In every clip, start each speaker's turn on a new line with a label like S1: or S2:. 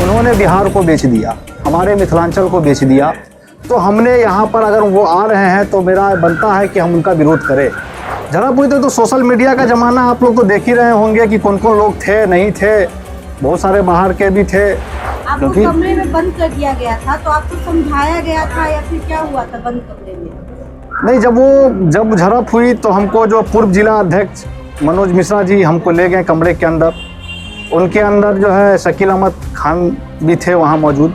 S1: उन्होंने बिहार को बेच दिया, हमारे मिथिलांचल को बेच दिया। तो हमने यहाँ पर अगर वो आ रहे हैं तो मेरा बनता है कि हम उनका विरोध करें। जरा पूछते तो सोशल मीडिया का ज़माना आप लोग तो देख ही रहे होंगे कि कौन कौन लोग थे, नहीं थे, बहुत सारे बाहर के भी थे।
S2: आपको कमरे में बंद कर दिया गया था तो आपको समझाया गया था या फिर क्या हुआ था बंद कमरे में?
S1: नहीं, जब झड़प हुई तो हमको जो पूर्व जिला अध्यक्ष मनोज मिश्रा जी हमको ले गए कमरे के अंदर। उनके अंदर जो है शकील अहमद खान भी थे वहाँ मौजूद।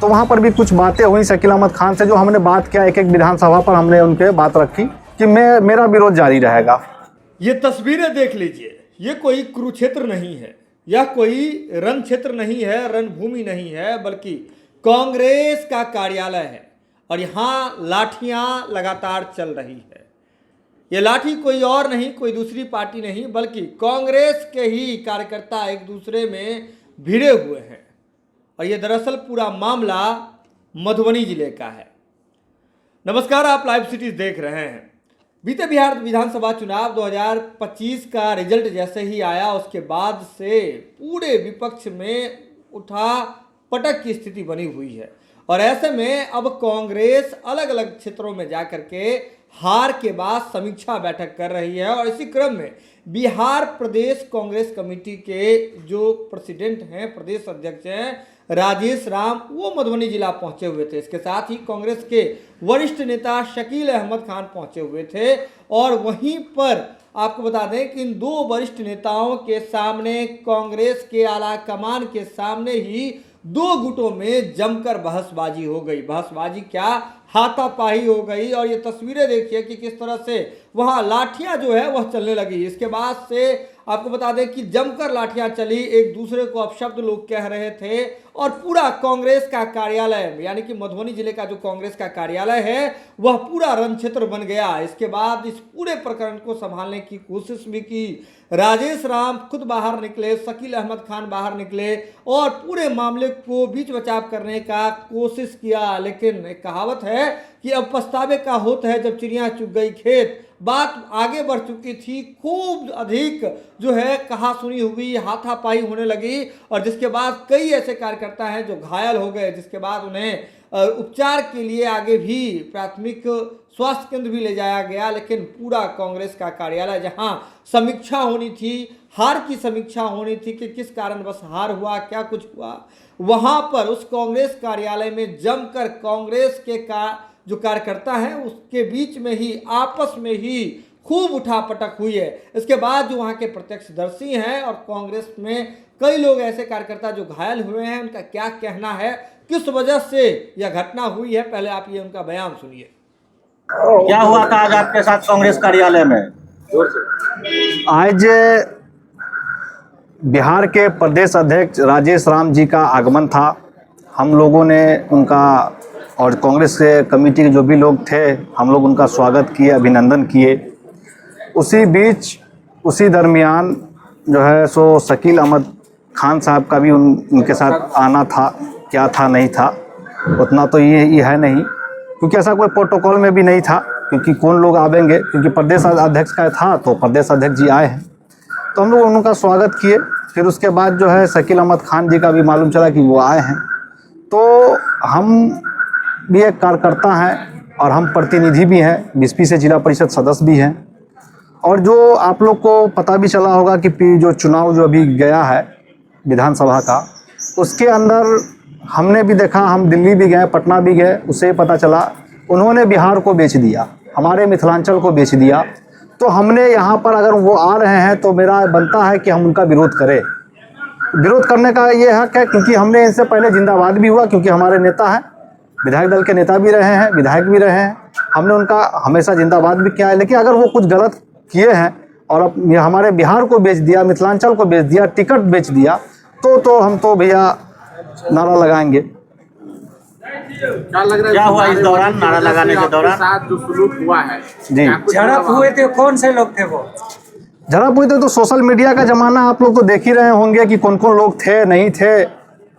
S1: तो वहाँ पर भी कुछ बातें हुई शकील अहमद खान से, जो हमने बात किया एक एक विधानसभा पर हमने उनके बात रखी कि मेरा विरोध जारी रहेगा।
S3: ये तस्वीरें देख लीजिए, ये कोई कुरुक्षेत्र नहीं है, यह कोई रण क्षेत्र नहीं है, रणभूमि नहीं है, बल्कि कांग्रेस का कार्यालय है और यहाँ लाठियाँ लगातार चल रही है। ये लाठी कोई और नहीं, कोई दूसरी पार्टी नहीं, बल्कि कांग्रेस के ही कार्यकर्ता एक दूसरे में भिड़े हुए हैं। और ये दरअसल पूरा मामला मधुबनी जिले का है। नमस्कार, आप लाइव सिटीज देख रहे हैं। बीते बिहार विधानसभा चुनाव 2025 का रिजल्ट जैसे ही आया, उसके बाद से पूरे विपक्ष में उठा पटक की स्थिति बनी हुई है। और ऐसे में अब कांग्रेस अलग अलग क्षेत्रों में जाकर के हार के बाद समीक्षा बैठक कर रही है। और इसी क्रम में बिहार प्रदेश कांग्रेस कमेटी के जो प्रेसिडेंट हैं, प्रदेश अध्यक्ष हैं राजेश राम, वो मधुबनी जिला पहुंचे हुए थे। इसके साथ ही कांग्रेस के वरिष्ठ नेता शकील अहमद खान पहुंचे हुए थे। और वहीं पर आपको बता दें कि इन दो वरिष्ठ नेताओं के सामने, कांग्रेस के आला कमान के सामने ही दो गुटों में जमकर बहसबाजी हो गई। बहसबाजी क्या, हाथापाई हो गई। और ये तस्वीरें देखिए कि किस तरह से वहां लाठियां जो है वह चलने लगी। इसके बाद से आपको बता दें कि जमकर लाठियां चली, एक दूसरे को अपशब्द लोग कह रहे थे। और पूरा कांग्रेस का कार्यालय, यानी कि मधुबनी जिले का जो कांग्रेस का कार्यालय है, वह पूरा रण क्षेत्र बन गया। इसके बाद इस पूरे प्रकरण को संभालने की कोशिश भी की। राजेश राम खुद बाहर निकले, शकील अहमद खान बाहर निकले और पूरे मामले को बीच बचाव करने का कोशिश किया। लेकिन एक कहावत है कि अब पछतावे का होता है जब चिड़िया चुग गई खेत। बात आगे बढ़ चुकी थी, खूब अधिक जो है कहा सुनी हुई, हाथापाई होने लगी। और जिसके बाद कई ऐसे कार्यकर्ता हैं जो घायल हो गए, जिसके बाद उन्हें उपचार के लिए आगे भी प्राथमिक स्वास्थ्य केंद्र भी ले जाया गया। लेकिन पूरा कांग्रेस का कार्यालय, जहां समीक्षा होनी थी, हार की समीक्षा होनी थी कि किस कारण बस हार हुआ, क्या कुछ हुआ, वहां पर उस कांग्रेस कार्यालय में जमकर कांग्रेस के जो कार्यकर्ता हैं उसके बीच में ही, आपस में ही खूब उठापटक हुई है। इसके बाद जो वहाँ के प्रत्यक्षदर्शी हैं और कांग्रेस में कई लोग ऐसे कार्यकर्ता जो घायल हुए हैं, उनका क्या कहना है, किस वजह से यह घटना हुई है, पहले आप ये उनका बयान सुनिए।
S4: क्या हुआ था आज आपके साथ कांग्रेस कार्यालय में?
S1: आज बिहार के प्रदेश अध्यक्ष राजेश राम जी का आगमन था। हम लोगों ने उनका और कांग्रेस के कमेटी के जो भी लोग थे, हम लोग उनका स्वागत किए, अभिनंदन किए। उसी बीच, उसी दरमियान जो है सो शकील अहमद खान साहब का भी उनके साथ आना था। क्या था नहीं था उतना तो ये है नहीं, क्योंकि ऐसा कोई प्रोटोकॉल में भी नहीं था, क्योंकि कौन लोग आवेंगे, क्योंकि प्रदेश अध्यक्ष का था तो प्रदेश अध्यक्ष जी आए हैं तो हम लोग उनका स्वागत किए। फिर उसके बाद जो है शकील अहमद खान जी का भी मालूम चला कि वो आए हैं। तो हम भी एक कार्यकर्ता हैं और हम प्रतिनिधि भी हैं, 20 से जिला परिषद सदस्य भी हैं। और जो आप लोग को पता भी चला होगा कि जो चुनाव जो अभी गया है विधानसभा का, उसके अंदर हमने भी देखा, हम दिल्ली भी गए, पटना भी गए, उससे पता चला उन्होंने बिहार को बेच दिया, हमारे मिथिलांचल को बेच दिया। तो हमने यहाँ पर अगर वो आ रहे हैं तो मेरा बनता है कि हम उनका विरोध करें। विरोध करने का ये हक है, क्योंकि हमने इनसे पहले जिंदाबाद भी हुआ, क्योंकि हमारे नेता हैं, विधायक दल के नेता भी रहे हैं, विधायक भी रहे हैं, हमने उनका हमेशा जिंदाबाद भी किया है। लेकिन अगर वो कुछ गलत किए हैं और अब हमारे बिहार को बेच दिया, मिथिलांचल को बेच दिया, टिकट बेच दिया, तो हम तो भैया नारा लगाएंगे।
S5: क्या लग रहा है
S4: क्या हुआ इस दौरान, नारा लगाने के दौरान?
S5: साथ जो सुलूक हुआ है,
S1: जी।
S5: क्या कुछ
S6: झड़प हुए थे, कौन से लोग थे वो?
S1: झड़प हुई तो सोशल मीडिया का जमाना, आप लोग तो देख ही रहे होंगे कि कौन कौन लोग थे, नहीं थे,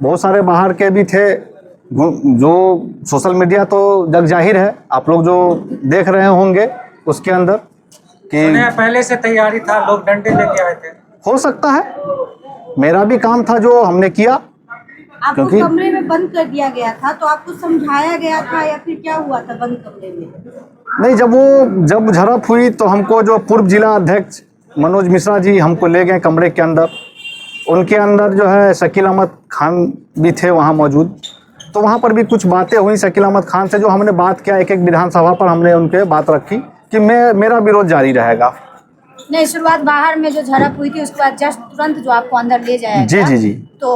S1: बहुत सारे बाहर के भी थे। जो सोशल मीडिया तो जग जाहिर है, आप लोग जो देख रहे होंगे उसके अंदर कि
S6: सुने पहले से तैयारी था, लोग डंडे लेके आए थे।
S1: हो सकता है, मेरा भी काम था जो हमने किया।
S2: आपको
S1: क्योंकि-
S2: कमरे में बंद कर दिया गया था, तो आपको समझाया गया था या फिर क्या हुआ था बंद कमरे में?
S1: नहीं, जब झड़प हुई तो हमको जो पूर्व जिला अध्यक्ष मनोज मिश्रा जी हमको ले गए कमरे के अंदर। उनके अंदर जो है शकील अहमद खान भी थे वहाँ मौजूद, तो वहाँ पर भी कुछ बातें हुई शकील अहमद खान से, जो हमने बात किया एक एक विधानसभा पर हमने उनके बात रखी कि मेरा विरोध जारी रहेगा।
S7: नहीं, शुरुआत बाहर में जो झड़प हुई थी उसके बाद जस्ट तुरंत जो आपको अंदर ले जाया
S1: जी
S7: गया,
S1: जी जी।
S7: तो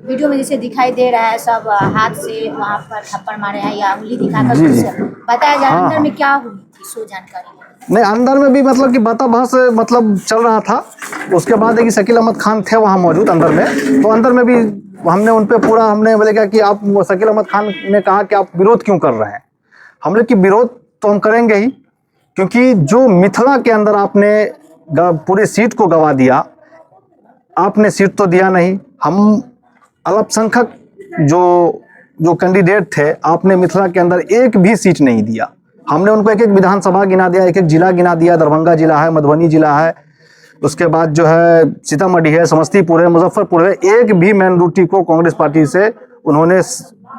S7: वीडियो में जैसे दिखाई दे रहा है सब हाथ से वहाँ पर थप्पड़ मारे हैं या उंगली दिखाकर
S1: जी, जी।
S7: कुछ बताया जाए
S1: हाँ,
S7: अंदर
S1: हाँ।
S7: में क्या हुई थी, सो जानकारी है।
S1: नहीं, अंदर में भी मतलब कि बाता बहस मतलब चल रहा था। उसके बाद एक शकील अहमद खान थे वहाँ मौजूद अंदर में, तो अंदर में भी हमने उन पे पूरा हमने बोले क्या कि आप, शकील अहमद खान ने कहा कि आप विरोध क्यों कर रहे हैं। हमने कि विरोध तो हम करेंगे ही, क्योंकि जो मिथिला के अंदर आपने पूरी सीट को गवा दिया, आपने सीट तो दिया नहीं। हम अल्पसंख्यक जो कैंडिडेट थे, आपने मिथिला के अंदर एक भी सीट नहीं दिया। हमने उनको एक एक विधानसभा गिना दिया, एक एक जिला गिना दिया। दरभंगा जिला है, मधुबनी जिला है, उसके बाद जो है सीतामढ़ी है, समस्तीपुर है, मुजफ्फरपुर है। एक भी मैनोरिटी को कांग्रेस पार्टी से उन्होंने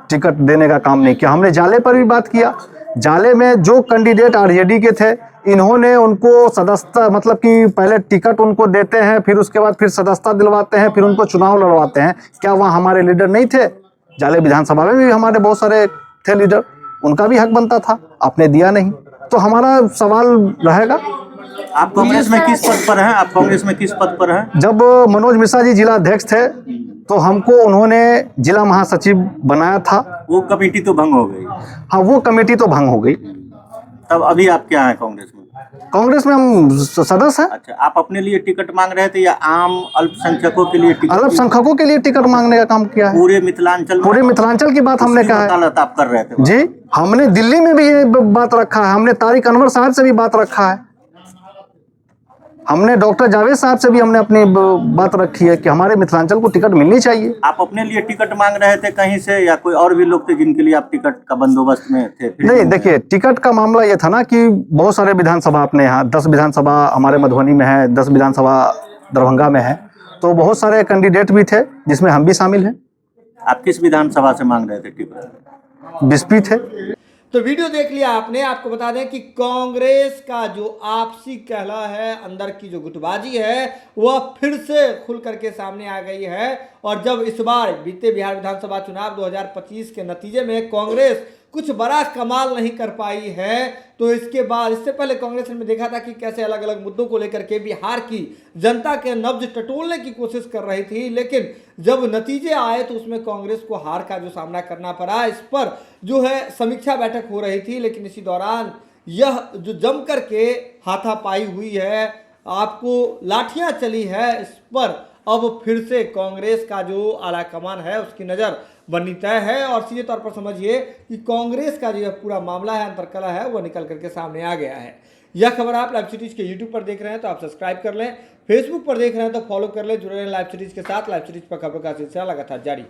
S1: टिकट देने का काम नहीं किया। हमने जाले पर भी बात किया। जाले में जो कैंडिडेट आरजेडी के थे, इन्होंने उनको सदस्यता, मतलब कि पहले टिकट उनको देते हैं, फिर उसके बाद फिर सदस्यता दिलवाते हैं, फिर उनको चुनाव लड़वाते हैं। क्या वहाँ हमारे लीडर नहीं थे? जाले विधानसभा में भी हमारे बहुत सारे थे लीडर, उनका भी हक बनता था, आपने दिया नहीं। तो हमारा सवाल रहेगा।
S4: आप कांग्रेस में किस पद पर हैं? आप कांग्रेस में किस पद पर हैं?
S1: जब मनोज मिश्रा जी जिला अध्यक्ष थे तो हमको उन्होंने जिला महासचिव बनाया था।
S4: वो कमेटी तो भंग हो गई।
S1: हाँ, वो कमेटी तो भंग हो गई।
S4: तब अभी आप क्या हैं कांग्रेस में?
S1: कांग्रेस में हम सदस्य हैं।
S4: अच्छा, आप अपने लिए टिकट मांग रहे थे या आम अल्पसंख्यकों के लिए टिकट?
S1: अल्पसंख्यकों के लिए टिकट मांगने का काम किया है।
S4: पूरे मिथिलांचल में?
S1: पूरे मिथिलांचल की बात हमने
S4: उसकी
S1: कहा है।
S4: वकालत आप कर रहे थे?
S1: जी, हमने दिल्ली में भी ये बात रखा है, हमने तारिक अनवर साहब से भी बात रखा है, हमने डॉक्टर जावेद साहब से भी हमने अपनी बात रखी है कि हमारे मिथिलांचल को टिकट मिलनी चाहिए।
S4: आप अपने लिए टिकट मांग रहे थे कहीं से, या कोई और भी लोग थे जिनके लिए आप टिकट का बंदोबस्त में थे?
S1: नहीं, देखिए, टिकट का मामला ये था ना कि बहुत सारे विधानसभा अपने यहाँ 10 विधानसभा हमारे मधुबनी में है, 10 विधानसभा दरभंगा में है, तो बहुत सारे कैंडिडेट भी थे जिसमें हम भी शामिल हैं।
S4: आप किस विधानसभा से मांग रहे थे टिकट?
S1: बिस्पी थे।
S3: तो वीडियो देख लिया आपने। आपको बता दें कि कांग्रेस का जो आपसी कहला है, अंदर की जो गुटबाजी है, वह फिर से खुल करके सामने आ गई है। और जब इस बार बीते बिहार विधानसभा चुनाव 2025 के नतीजे में कांग्रेस कुछ बड़ा कमाल नहीं कर पाई है, तो इसके बाद, इससे पहले कांग्रेस ने देखा था कि कैसे अलग अलग मुद्दों को लेकर के बिहार की जनता के नब्ज टटोलने की कोशिश कर रही थी, लेकिन जब नतीजे आए तो उसमें कांग्रेस को हार का जो सामना करना पड़ा। इस पर जो है समीक्षा बैठक हो रही थी, लेकिन इसी दौरान यह जो जम करके हाथापाई हुई है, आपको लाठियां चली है, इस पर अब फिर से कांग्रेस का जो आला कमान है उसकी नज़र बननी तय है। और सीधे तौर पर समझिए कि कांग्रेस का जो पूरा मामला है, अंतरकला है, वह निकल करके सामने आ गया है। यह खबर आप लाइव सिटीज के यूट्यूब पर देख रहे हैं तो आप सब्सक्राइब कर लें, फेसबुक पर देख रहे हैं तो फॉलो कर लें, जुड़े रहें लाइव सिटीज के साथ। लाइव सिटीज पर खबरों का सिलसिला लगातार जारी।